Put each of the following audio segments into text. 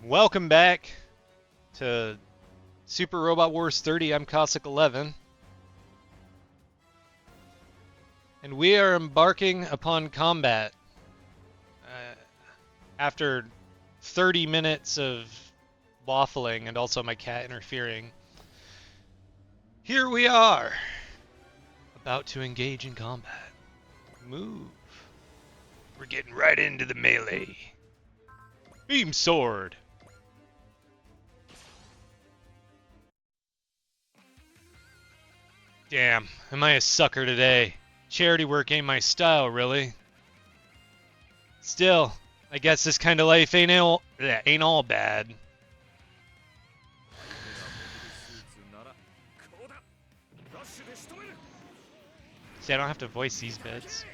Welcome back to Super Robot Wars 30. I'm Cossack11. And we are embarking upon combat. After 30 minutes of waffling and also my cat interfering, here we are, about to engage in combat. Move. We're getting right into the melee. Beam sword. Damn, am I a sucker today? Charity work ain't my style, really. Still, I guess this kind of life ain't all bad. See, I don't have to voice these bits.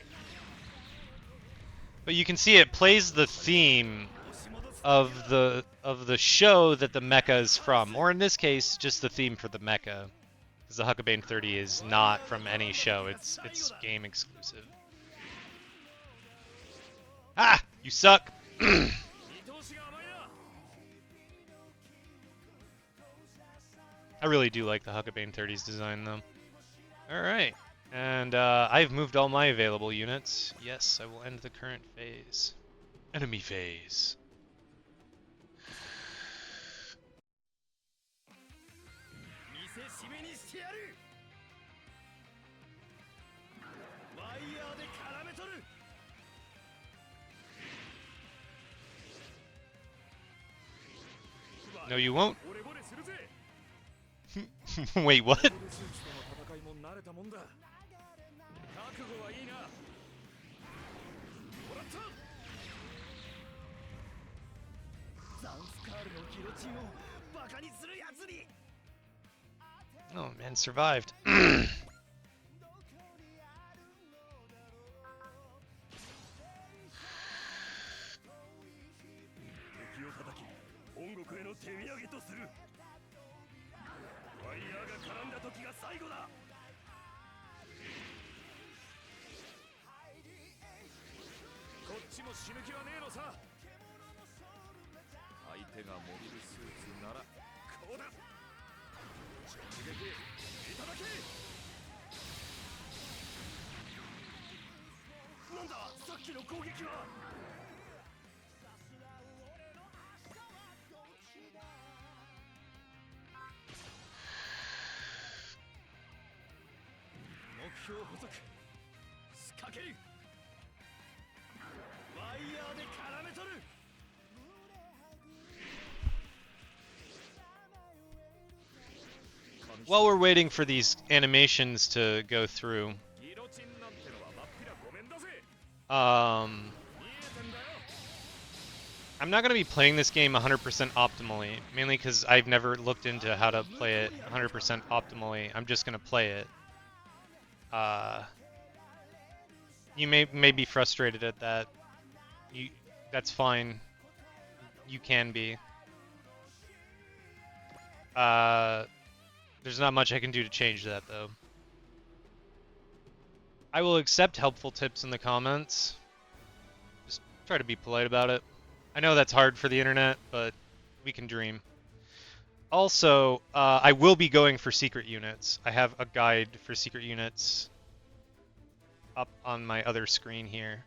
But you can see it plays the theme of the show that the mecha is from, or in this case, just the theme for the mecha. Because the Huckabane 30 is not from any show, it's game exclusive. Ah! You suck! I really do like the Huckabane 30's design, though. Alright, and I've moved all my available units. Yes, I will end the current phase. Enemy phase. No, you won't. Wait, what? Oh man, survived. While we're waiting for these animations to go through, I'm not going to be playing this game 100% optimally, mainly because I've never looked into how to play it 100% optimally. I'm just going to play it. You may be frustrated at that. That's fine. You can be. There's not much I can do to change that, though. I will accept helpful tips in the comments. Just try to be polite about it. I know that's hard for the internet, but we can dream. Also, I will be going for secret units. I have a guide for secret units up on my other screen here.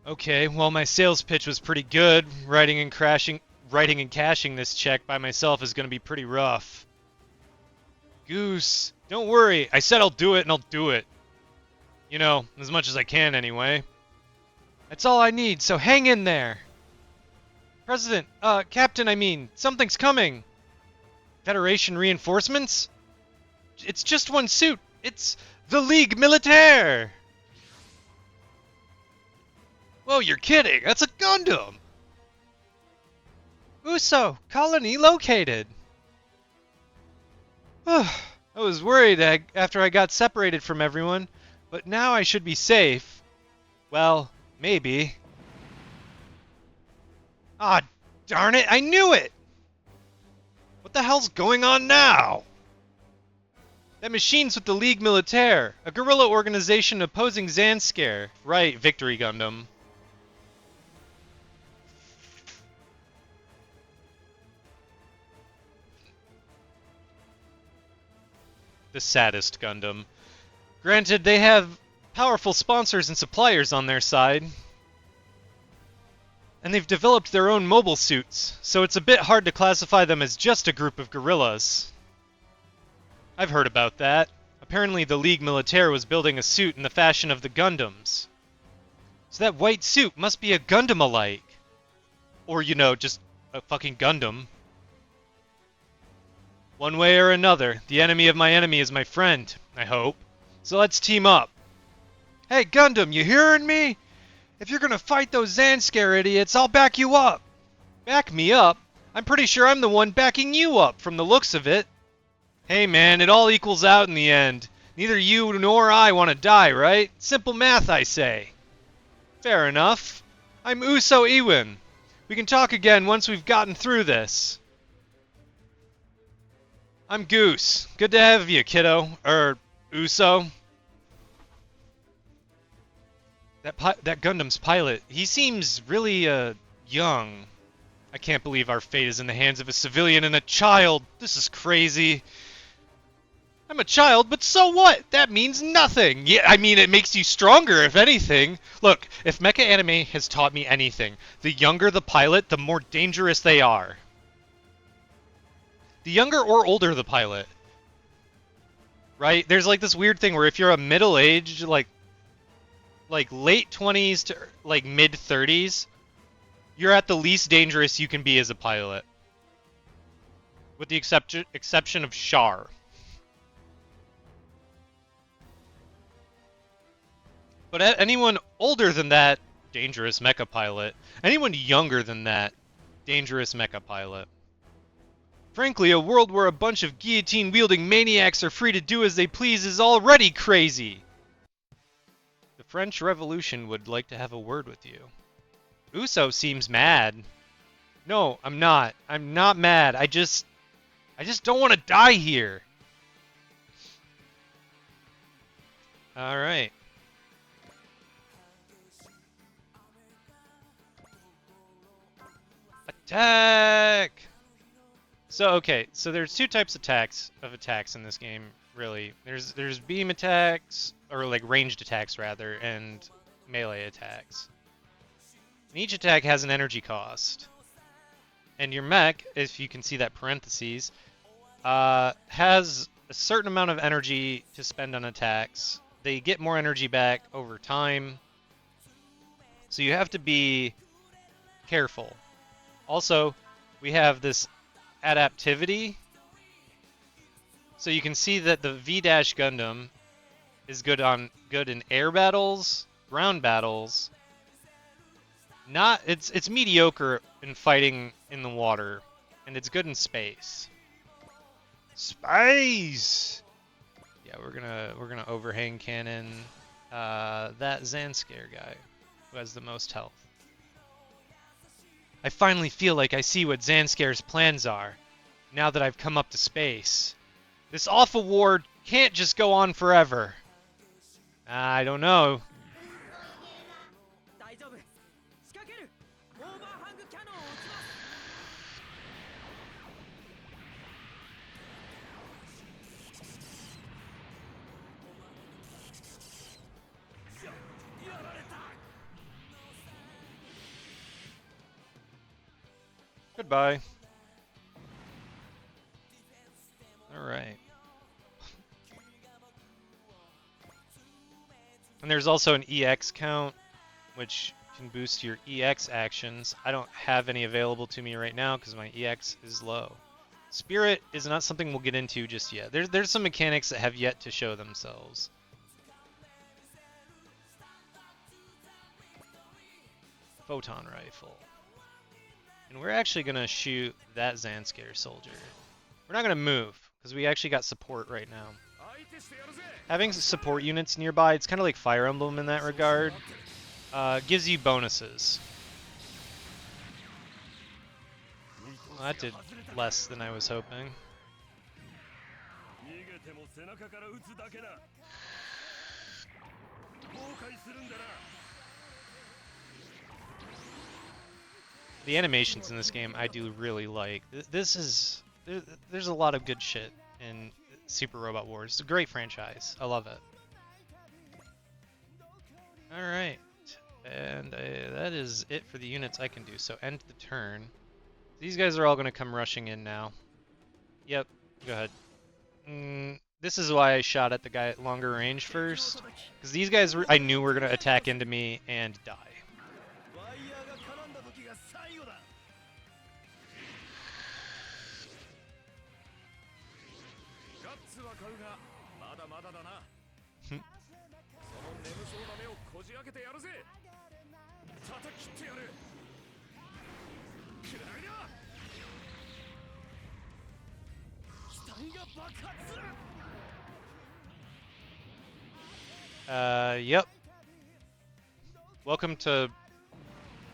Okay, well, my sales pitch was pretty good. Writing and cashing this check by myself is going to be pretty rough. Goose, don't worry. I said I'll do it, and I'll do it. You know, as much as I can anyway. That's all I need, so hang in there. President, Captain, I mean, something's coming. Federation reinforcements? It's just one suit. It's the Ligue Militaire. Whoa, you're kidding. That's a Gundam. Uso, colony located. I was worried after I got separated from everyone, but now I should be safe. Well, maybe. Ah, darn it, I knew it! What the hell's going on now? That machine's with the Ligue Militaire, a guerrilla organization opposing Zanskare. Right, Victory Gundam. the saddest Gundam. Granted, they have powerful sponsors and suppliers on their side, and they've developed their own mobile suits, so it's a bit hard to classify them as just a group of guerrillas. I've heard about that. Apparently the Ligue Militaire was building a suit in the fashion of the Gundams. So that white suit must be a Gundam-alike. Or, you know, just a fucking Gundam. One way or another, the enemy of my enemy is my friend, I hope. So let's team up. Hey, Gundam, you hearing me? If you're gonna fight those Zanscare idiots, I'll back you up. Back me up? I'm pretty sure I'm the one backing you up, from the looks of it. Hey man, it all equals out in the end. Neither you nor I want to die, right? Simple math, I say. Fair enough. I'm Uso Iwin. We can talk again once we've gotten through this. I'm Goose. Good to have you, kiddo. Uso. That Gundam's pilot, he seems really, young. I can't believe our fate is in the hands of a civilian and a child. This is crazy. I'm a child, but so what? That means nothing. Yeah, I mean, it makes you stronger, if anything. Look, if mecha anime has taught me anything, the younger the pilot, the more dangerous they are. The younger or older the pilot. Right? There's like this weird thing where if you're a middle-aged, like late 20s to like mid-30s, you're at the least dangerous you can be as a pilot. With the exception of Char. But anyone older than that, dangerous mecha pilot. Anyone younger than that, dangerous mecha pilot. Frankly, a world where a bunch of guillotine-wielding maniacs are free to do as they please is already crazy. The French Revolution would like to have a word with you. Uso seems mad. No, I'm not. I'm not mad. I just don't want to die here. Alright. Attack! So okay, so there's two types of attacks in this game, really. There's beam attacks, or like ranged attacks rather, and melee attacks. And each attack has an energy cost. And your mech, if you can see that parentheses, has a certain amount of energy to spend on attacks. They get more energy back over time. So you have to be careful. Also, we have this adaptivity. So you can see that the V-Dash Gundam is good in air battles, ground battles. It's mediocre in fighting in the water, and it's good in space. Space. Yeah, we're gonna overhang cannon that Zanscare guy who has the most health. I finally feel like I see what Zanscare's plans are, now that I've come up to space. This awful war can't just go on forever. I don't know. Goodbye. Alright. And there's also an EX count, which can boost your EX actions. I don't have any available to me right now because my EX is low. Spirit is not something we'll get into just yet. There's some mechanics that have yet to show themselves. Photon rifle. And we're actually going to shoot that Zanscare soldier. We're not going to move, because we actually got support right now. Having support units nearby, it's kind of like Fire Emblem in that regard. Gives you bonuses. Well, that did less than I was hoping. The animations in this game I do really like. There's a lot of good shit in Super Robot Wars. It's a great franchise. I love it. Alright. And that is it for the units I can do. So end the turn. These guys are all going to come rushing in now. Yep. Go ahead. This is why I shot at the guy at longer range first. Because these guys I knew were going to attack into me and die. Yep. Welcome to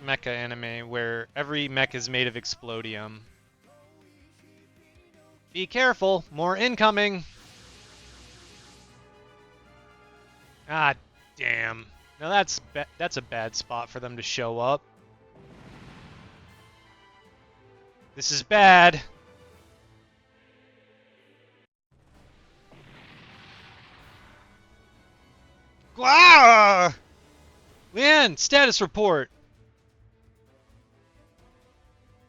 mecha anime, where every mech is made of explodium. Be careful, more incoming! Ah, damn. Now that's a bad spot for them to show up. This is bad. Ah! Leanne, status report.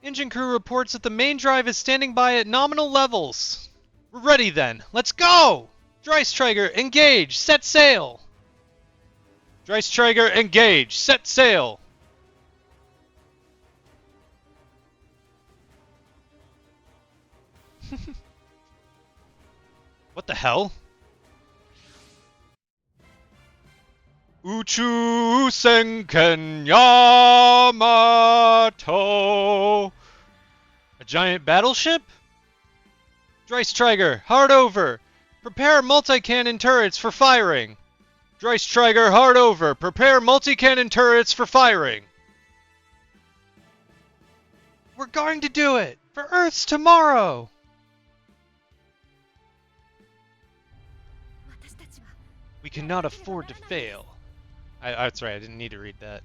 Engine crew reports that the main drive is standing by at nominal levels. We're ready then. Let's go! Dreistrager, engage! Set sail! Dreistrager, engage! Set sail! What the hell? Uchu Senken Yamato! A giant battleship? Dreistrager, hard over! Prepare multi-cannon turrets for firing! Dreistrager, hard over! Prepare multi-cannon turrets for firing! We're going to do it! For Earth's tomorrow! We cannot afford to fail. That's right, I didn't need to read that.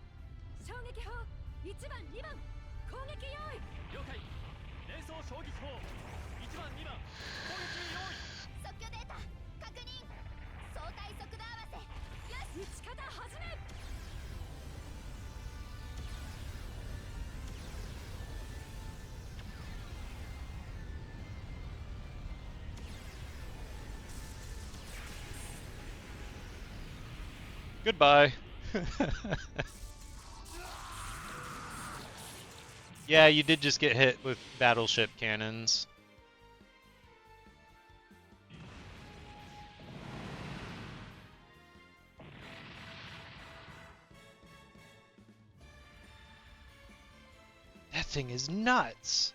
Goodbye. Yeah, you did just get hit with battleship cannons. That thing is nuts.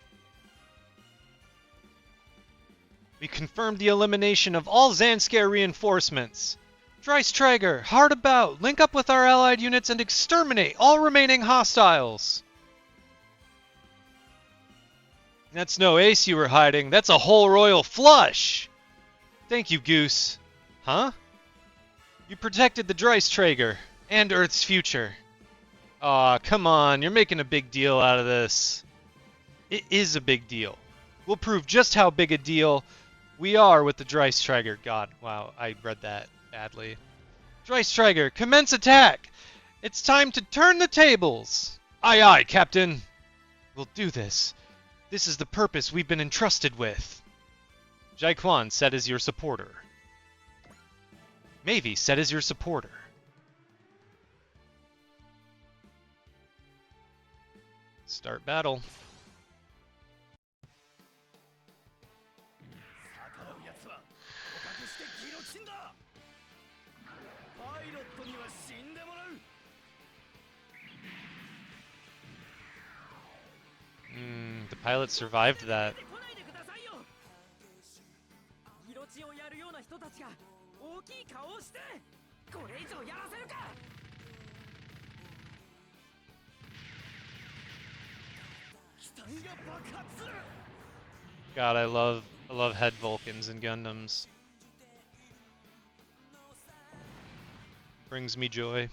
We confirmed the elimination of all Zanskare reinforcements. Dreistrager, hard about, link up with our allied units and exterminate all remaining hostiles. That's no ace you were hiding, that's a whole royal flush! Thank you, Goose. Huh? You protected the Dreistrager, and Earth's future. Aw, come on, you're making a big deal out of this. It is a big deal. We'll prove just how big a deal we are with the Dreistrager. God, wow, I read that badly. Dreistrager, commence attack! It's time to turn the tables! Aye aye, Captain! We'll do this. This is the purpose we've been entrusted with. Jaekwon, set as your supporter. Mavie, set as your supporter. Start battle. The pilot survived that. God, I love head Vulcans and Gundams. Brings me joy.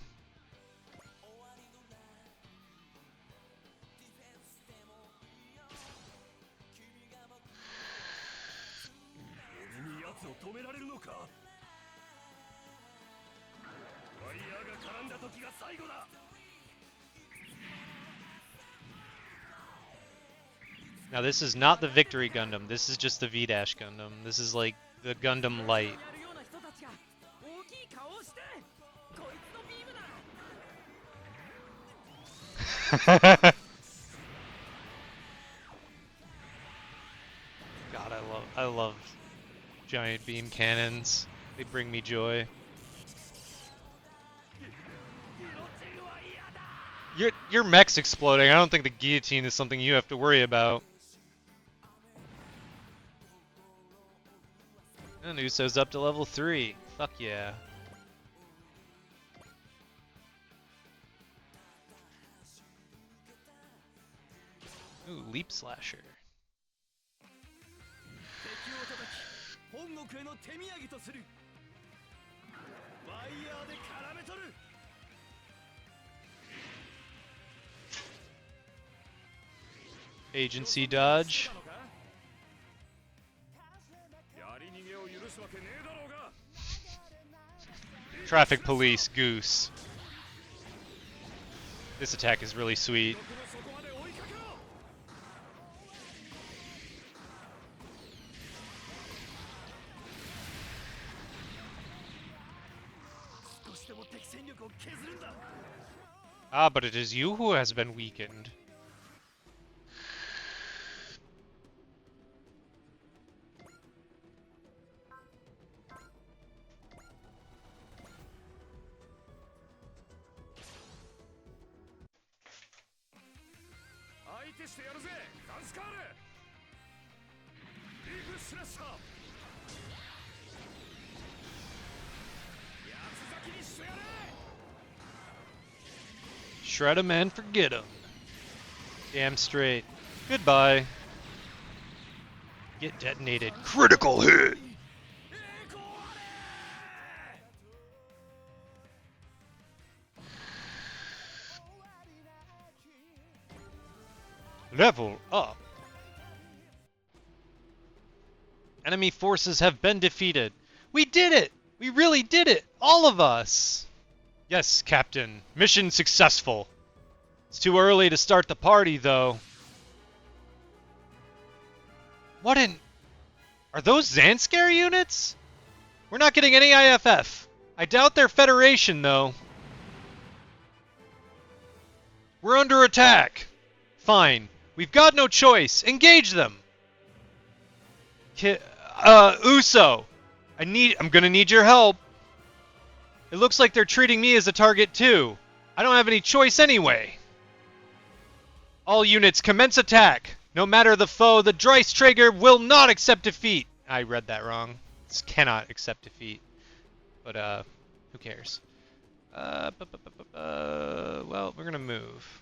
Now this is not the Victory Gundam, this is just the V-Dash Gundam. This is like the Gundam Light. God, I love giant beam cannons. They bring me joy. Your mech's exploding. I don't think the guillotine is something you have to worry about. And Uso's up to level 3. Fuck yeah. Ooh, Leap Slasher. Agency dodge. Traffic police, Goose. This attack is really sweet. Ah, but it is you who has been weakened. Shred 'em and forget 'em. Damn straight. Goodbye. Get detonated. Critical hit! Level up. Enemy forces have been defeated. We did it! We really did it! All of us! Yes, Captain. Mission successful. It's too early to start the party, though. What in... Are those Zanskare units? We're not getting any IFF. I doubt they're Federation, though. We're under attack. Fine. We've got no choice. Engage them. Uso. I'm gonna need your help. It looks like they're treating me as a target too. I don't have any choice anyway. All units commence attack. No matter the foe, the Dreisträger will not accept defeat. I read that wrong. This cannot accept defeat. But who cares? Well, we're gonna move.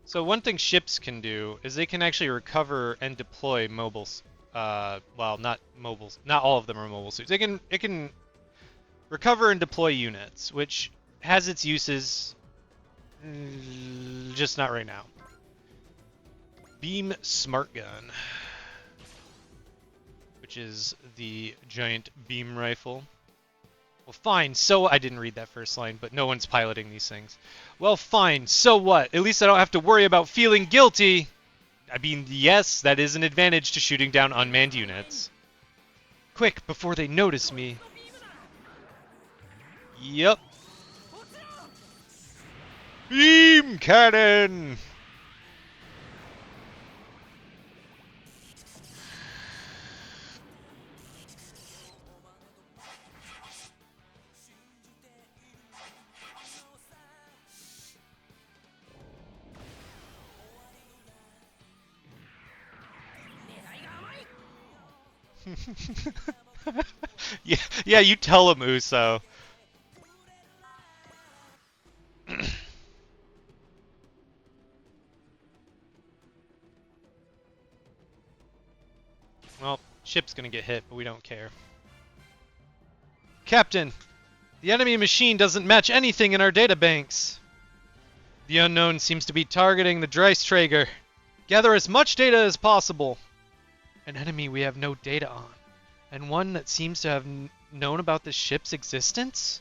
So one thing ships can do is they can actually recover and deploy mobiles. Well, not mobiles. Not all of them are mobile suits. It can recover and deploy units, which has its uses. Just not right now. Beam Smart Gun, which is the giant beam rifle. Well, fine, so... I didn't read that first line, but no one's piloting these things. Well, fine, so what? At least I don't have to worry about feeling guilty! I mean, yes, that is an advantage to shooting down unmanned units. Quick, before they notice me. Yep. Beam cannon! yeah, you tell him, Uso. Well, ship's gonna get hit, but we don't care. Captain, the enemy machine doesn't match anything in our databanks. The unknown seems to be targeting the Dreisträger. Gather as much data as possible. An enemy we have no data on. And one that seems to have known about the ship's existence?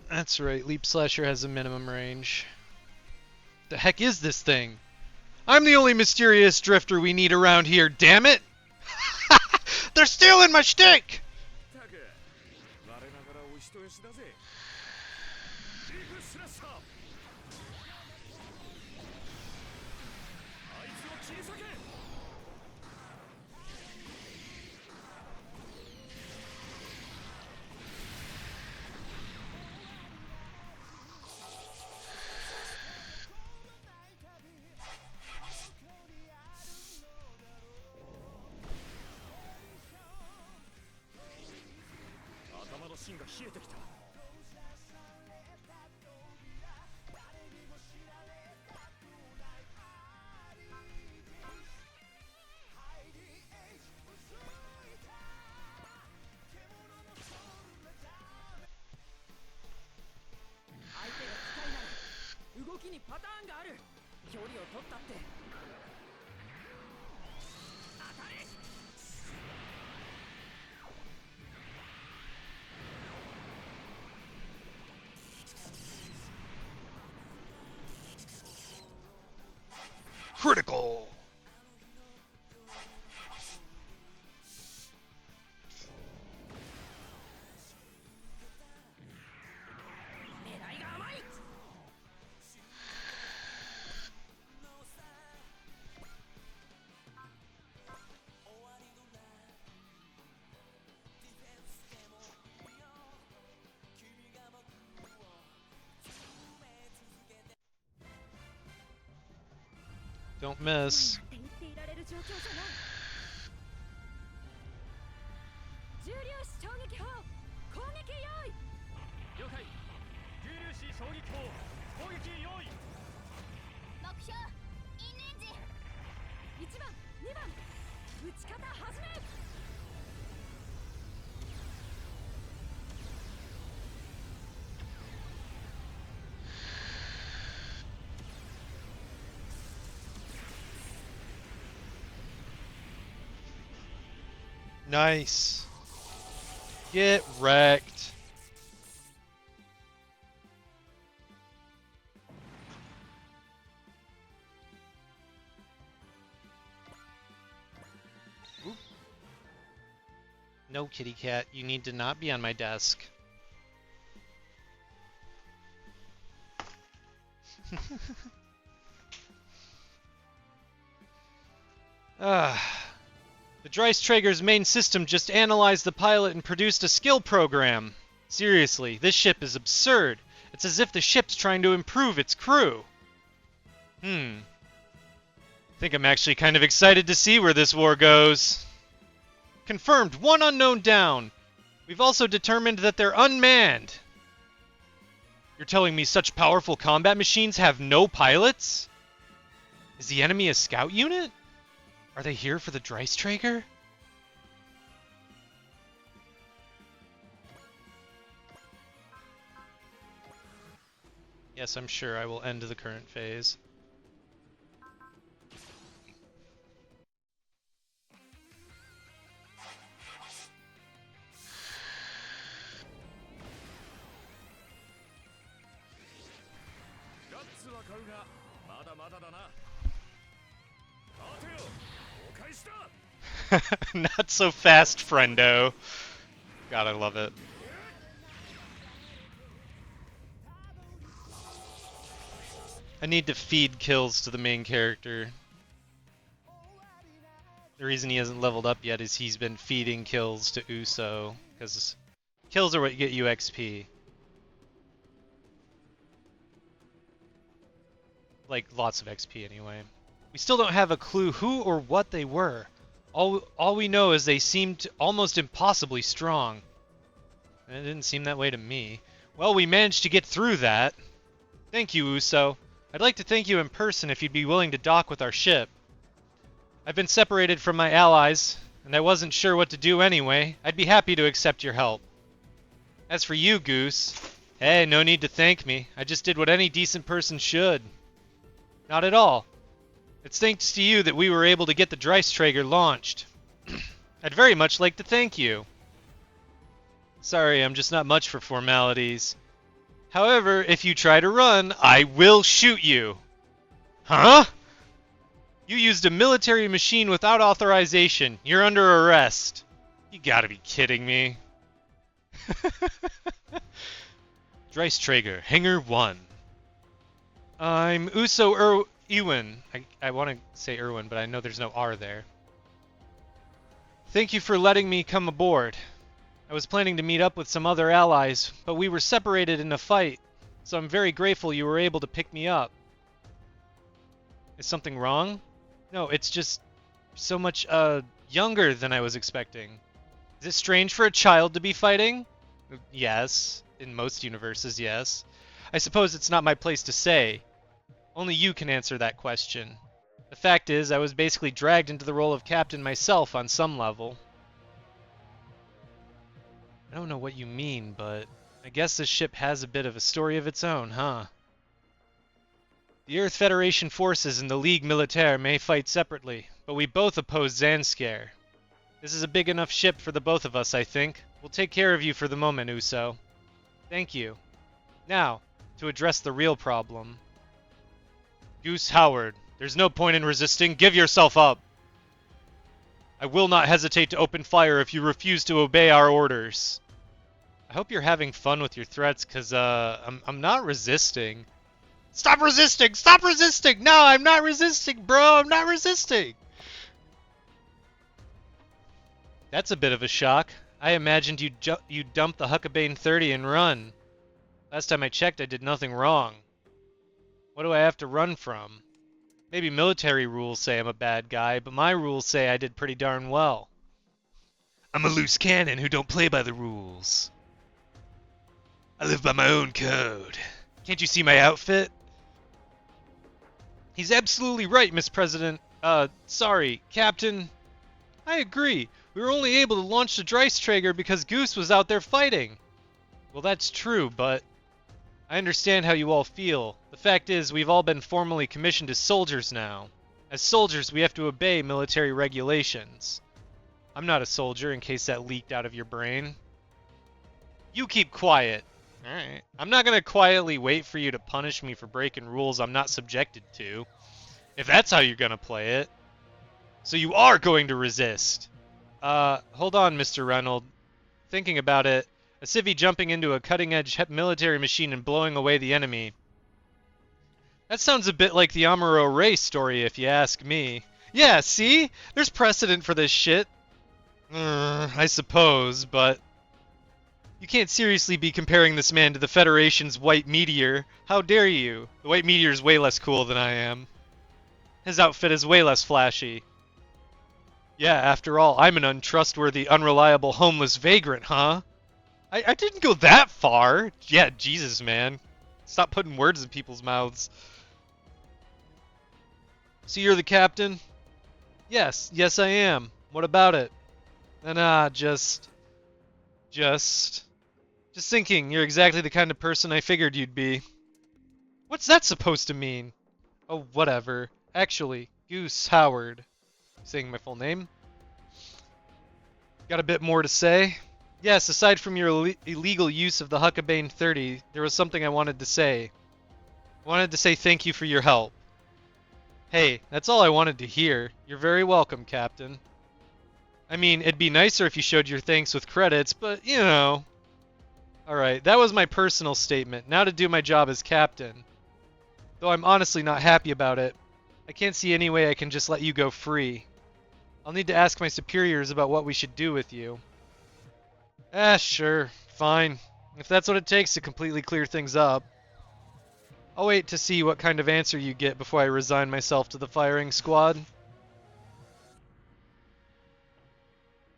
That's right, Leap Slasher has a minimum range. The heck is this thing? I'm the only mysterious drifter we need around here, damn it! They're stealing my shtick! Critical! Don't miss. Nice. Get wrecked. Oop. No, kitty cat. You need to not be on my desk. The Dreiss Traeger's main system just analyzed the pilot and produced a skill program. Seriously, this ship is absurd. It's as if the ship's trying to improve its crew. I think I'm actually kind of excited to see where this war goes. Confirmed, one unknown down. We've also determined that they're unmanned. You're telling me such powerful combat machines have no pilots? Is the enemy a scout unit? Are they here for the Dreiss Traeger? Yes, I'm sure I will end the current phase. Not so fast, friendo. God, I love it. I need to feed kills to the main character. The reason he hasn't leveled up yet is he's been feeding kills to Uso, because kills are what get you XP. Like, lots of XP anyway. We still don't have a clue who or what they were. All we know is they seemed almost impossibly strong. And it didn't seem that way to me. Well, we managed to get through that. Thank you, Uso. I'd like to thank you in person if you'd be willing to dock with our ship. I've been separated from my allies, and I wasn't sure what to do anyway. I'd be happy to accept your help. As for you, Goose, hey, no need to thank me. I just did what any decent person should. Not at all. It's thanks to you that we were able to get the Dreistrager launched. I'd very much like to thank you. Sorry, I'm just not much for formalities. However, if you try to run, I will shoot you. Huh? You used a military machine without authorization. You're under arrest. You gotta be kidding me. Dreistrager, Hangar 1. I'm Uso Ewan. I want to say Irwin, but I know there's no R there. Thank you for letting me come aboard. I was planning to meet up with some other allies, but we were separated in a fight, so I'm very grateful you were able to pick me up. Is something wrong? No, it's just so much, younger than I was expecting. Is it strange for a child to be fighting? Yes. In most universes, yes. I suppose it's not my place to say. Only you can answer that question. The fact is, I was basically dragged into the role of captain myself on some level. I don't know what you mean, but I guess this ship has a bit of a story of its own, huh? The Earth Federation forces and the Ligue Militaire may fight separately, but we both oppose Zanskar. This is a big enough ship for the both of us, I think. We'll take care of you for the moment, Uso. Thank you. Now, to address the real problem. Goose Howard, there's no point in resisting. Give yourself up. I will not hesitate to open fire if you refuse to obey our orders. I hope you're having fun with your threats, because, I'm not resisting. Stop resisting! Stop resisting! No, I'm not resisting, bro! I'm not resisting! That's a bit of a shock. I imagined you'd dump the Huckabane 30 and run. Last time I checked, I did nothing wrong. What do I have to run from? Maybe military rules say I'm a bad guy, but my rules say I did pretty darn well. I'm a loose cannon who don't play by the rules. I live by my own code. Can't you see my outfit? He's absolutely right, Miss President. Sorry, Captain. I agree. We were only able to launch the Dreistrager because Goose was out there fighting. Well, that's true, but I understand how you all feel. The fact is, we've all been formally commissioned as soldiers now. As soldiers, we have to obey military regulations. I'm not a soldier, in case that leaked out of your brain. You keep quiet. Alright. I'm not gonna quietly wait for you to punish me for breaking rules I'm not subjected to. If that's how you're gonna play it. So you are going to resist. Hold on, Mr. Reynolds. Thinking about it, a civvy jumping into a cutting-edge military machine and blowing away the enemy. That sounds a bit like the Amuro Ray story, if you ask me. Yeah, see? There's precedent for this shit. I suppose, but you can't seriously be comparing this man to the Federation's White Meteor. How dare you? The White Meteor's way less cool than I am. His outfit is way less flashy. Yeah, after all, I'm an untrustworthy, unreliable, homeless vagrant, huh? I didn't go that far. Yeah, Jesus, man. Stop putting words in people's mouths. So you're the captain? Yes, I am. What about it? Just thinking you're exactly the kind of person I figured you'd be. What's that supposed to mean? Oh, whatever. Actually, Goose Howard. Saying my full name? Got a bit more to say? Yes, aside from your illegal use of the Huckabane 30, there was something I wanted to say. I wanted to say thank you for your help. Hey, that's all I wanted to hear. You're very welcome, Captain. I mean, it'd be nicer if you showed your thanks with credits, but, you know. Alright, that was my personal statement. Now to do my job as captain. Though I'm honestly not happy about it. I can't see any way I can just let you go free. I'll need to ask my superiors about what we should do with you. Sure. Fine. If that's what it takes to completely clear things up. I'll wait to see what kind of answer you get before I resign myself to the firing squad.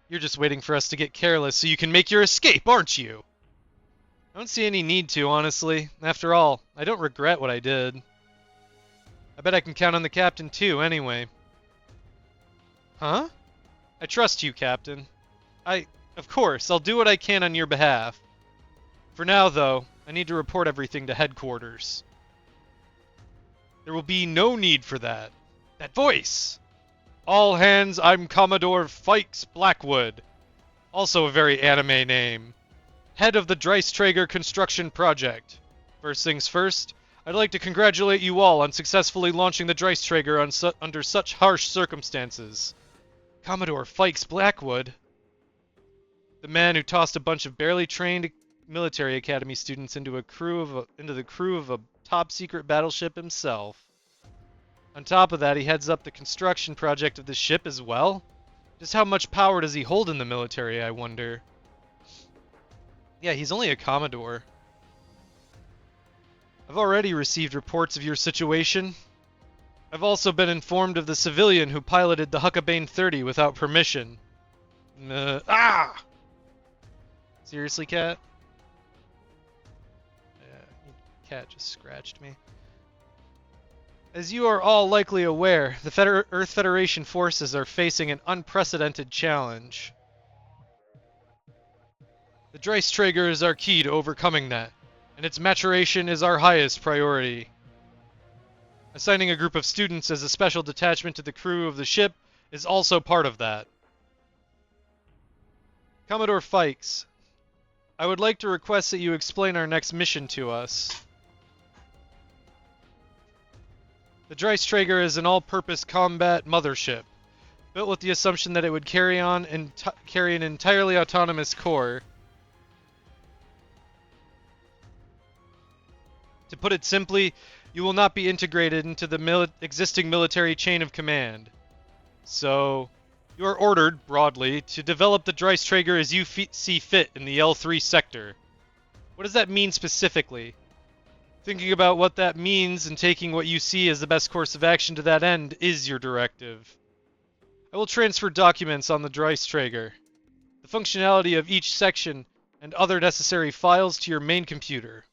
You're just waiting for us to get careless so you can make your escape, aren't you? I don't see any need to, honestly. After all, I don't regret what I did. I bet I can count on the captain too, anyway. Huh? I trust you, Captain. Of course, I'll do what I can on your behalf. For now, though, I need to report everything to headquarters. There will be no need for that. That voice! All hands, I'm Commodore Fikes Blackwood. Also a very anime name. Head of the Dreistrager construction project. First things first, I'd like to congratulate you all on successfully launching the Dreistrager under such harsh circumstances. Commodore Fikes Blackwood? The man who tossed a bunch of barely trained military academy students into the crew of a top-secret battleship himself. On top of that, he heads up the construction project of the ship as well? Just how much power does he hold in the military, I wonder? Yeah, he's only a Commodore. I've already received reports of your situation. I've also been informed of the civilian who piloted the Huckabane 30 without permission. Seriously, cat? Yeah, cat just scratched me. As you are all likely aware, the Earth Federation forces are facing an unprecedented challenge. The Dreistrager is our key to overcoming that, and its maturation is our highest priority. Assigning a group of students as a special detachment to the crew of the ship is also part of that. Commodore Fikes, I would like to request that you explain our next mission to us. The Dreistrager is an all-purpose combat mothership, built with the assumption that it would carry an entirely autonomous core. To put it simply, you will not be integrated into the existing military chain of command. So, you are ordered, broadly, to develop the Dreistrager as you see fit in the L3 sector. What does that mean specifically? Thinking about what that means and taking what you see as the best course of action to that end is your directive. I will transfer documents on the Dreistrager, the functionality of each section, and other necessary files to your main computer.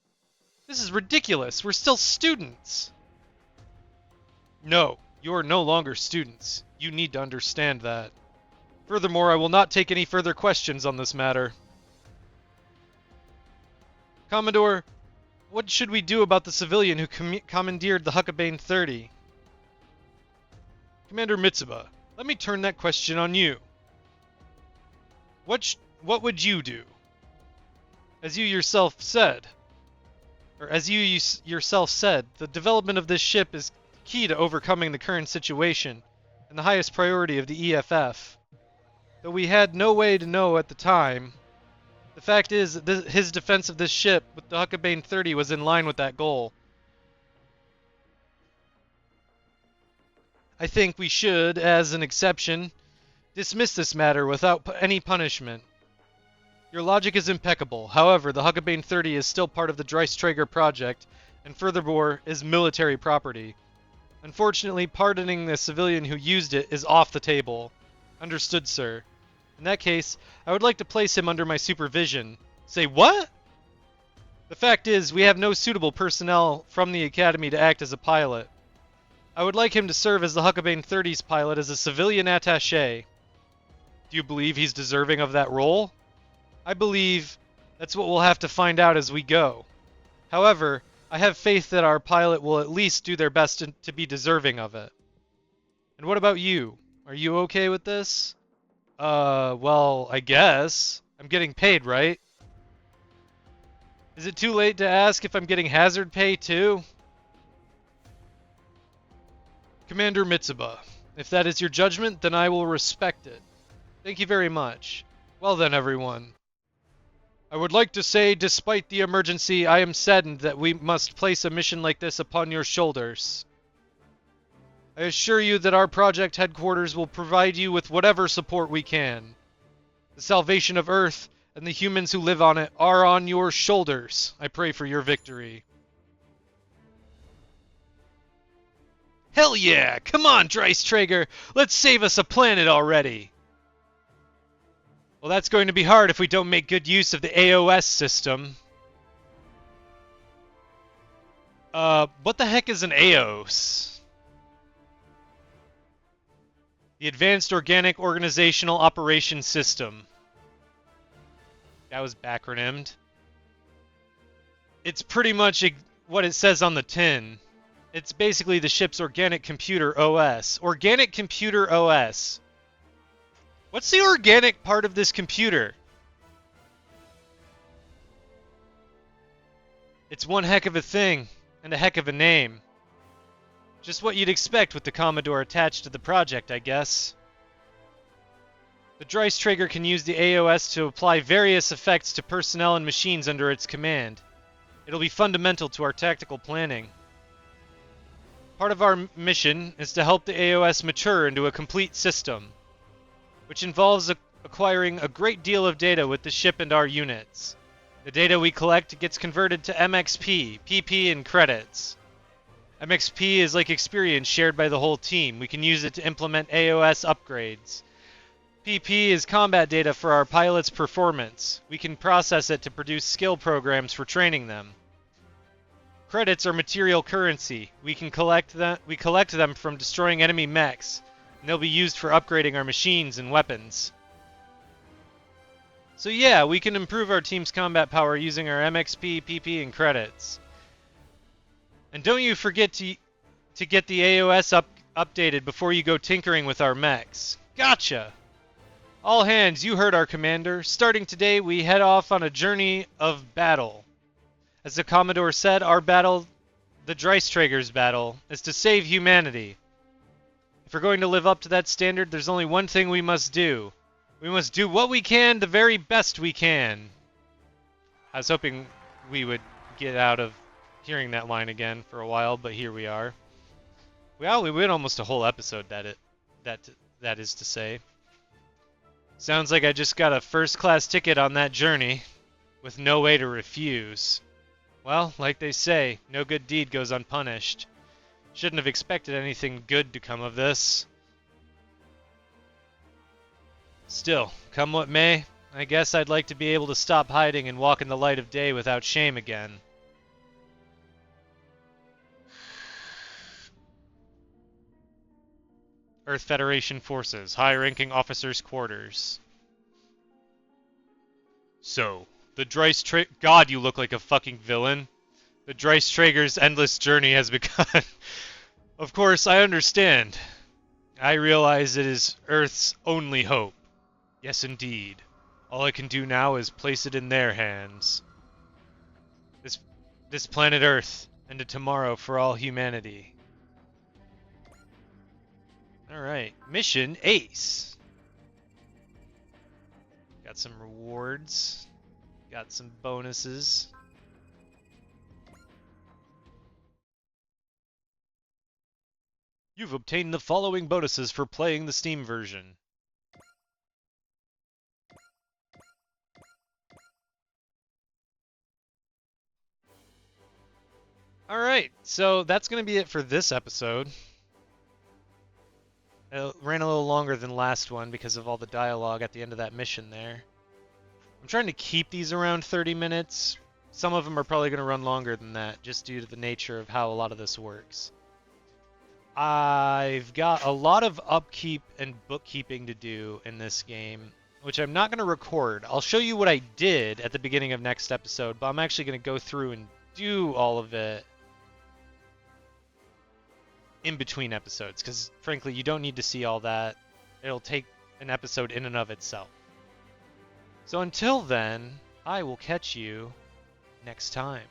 This is ridiculous. We're still students. No, you're no longer students. You need to understand that. Furthermore, I will not take any further questions on this matter. Commodore, what should we do about the civilian who commandeered the Huckabane 30? Commander Mitsuba, let me turn that question on you. What would you do? As you yourself said, the development of this ship is key to overcoming the current situation and the highest priority of the EFF. Though we had no way to know at the time, the fact is that his defense of this ship with the Huckabane 30 was in line with that goal. I think we should, as an exception, dismiss this matter without any punishment. Your logic is impeccable. However, the Huckabane 30 is still part of the Dreistrager project, and furthermore, is military property. Unfortunately, pardoning the civilian who used it is off the table. Understood, sir. In that case, I would like to place him under my supervision. Say what? The fact is, we have no suitable personnel from the Academy to act as a pilot. I would like him to serve as the Huckabane 30's pilot as a civilian attaché. Do you believe he's deserving of that role? I believe that's what we'll have to find out as we go. However, I have faith that our pilot will at least do their best to be deserving of it. And what about you? Are you okay with this? Well, I guess. I'm getting paid, right? Is it too late to ask if I'm getting hazard pay too? Commander Mitsuba, if that is your judgment, then I will respect it. Thank you very much. Well then, everyone. I would like to say, despite the emergency, I am saddened that we must place a mission like this upon your shoulders. I assure you that our project headquarters will provide you with whatever support we can. The salvation of Earth and the humans who live on it are on your shoulders. I pray for your victory. Hell yeah! Come on, Dreistrager! Let's save us a planet already! Well, that's going to be hard if we don't make good use of the AOS system. What the heck is an AOS? The Advanced Organic Organizational Operations System. That was backronymed. It's pretty much what it says on the tin. It's basically the ship's Organic Computer OS. Organic Computer OS. What's the organic part of this computer? It's one heck of a thing, and a heck of a name. Just what you'd expect with the Commodore attached to the project, I guess. The Dreistrager can use the AOS to apply various effects to personnel and machines under its command. It'll be fundamental to our tactical planning. Part of our mission is to help the AOS mature into a complete system, which involves acquiring a great deal of data with the ship and our units. The data we collect gets converted to MXP, PP, and credits. MXP is like experience shared by the whole team. We can use it to implement AOS upgrades. PP is combat data for our pilots' performance. We can process it to produce skill programs for training them. Credits are material currency. We collect them from destroying enemy mechs, and they'll be used for upgrading our machines and weapons. So yeah, we can improve our team's combat power using our MXP, PP, and credits. And don't you forget to get the AOS updated before you go tinkering with our mechs. Gotcha! All hands, you heard our commander. Starting today, we head off on a journey of battle. As the Commodore said, our battle, the Dreistrager's battle, is to save humanity. If we're going to live up to that standard, there's only one thing we must do. We must do what we can, the very best we can. I was hoping we would get out of hearing that line again for a while, but here we are. Well, we went almost a whole episode, that is to say. Sounds like I just got a first-class ticket on that journey, with no way to refuse. Well, like they say, no good deed goes unpunished. Shouldn't have expected anything good to come of this. Still, come what may, I guess I'd like to be able to stop hiding and walk in the light of day without shame again. Earth Federation Forces, High-Ranking Officers' Quarters. So, the Dreistrager... God, you look like a fucking villain. The Dreistrager's endless journey has begun. Of course, I understand. I realize it is Earth's only hope. Yes, indeed. All I can do now is place it in their hands. This planet Earth, and a tomorrow for all humanity. Alright, mission ace. Got some rewards. Got some bonuses. You've obtained the following bonuses for playing the Steam version. Alright, so that's going to be it for this episode. It ran a little longer than the last one because of all the dialogue at the end of that mission there. I'm trying to keep these around 30 minutes. Some of them are probably going to run longer than that, just due to the nature of how a lot of this works. I've got a lot of upkeep and bookkeeping to do in this game, which I'm not going to record. I'll show you what I did at the beginning of next episode, but I'm actually going to go through and do all of it in between episodes, because frankly you don't need to see all that. It'll take an episode in and of itself. So until then, I will catch you next time.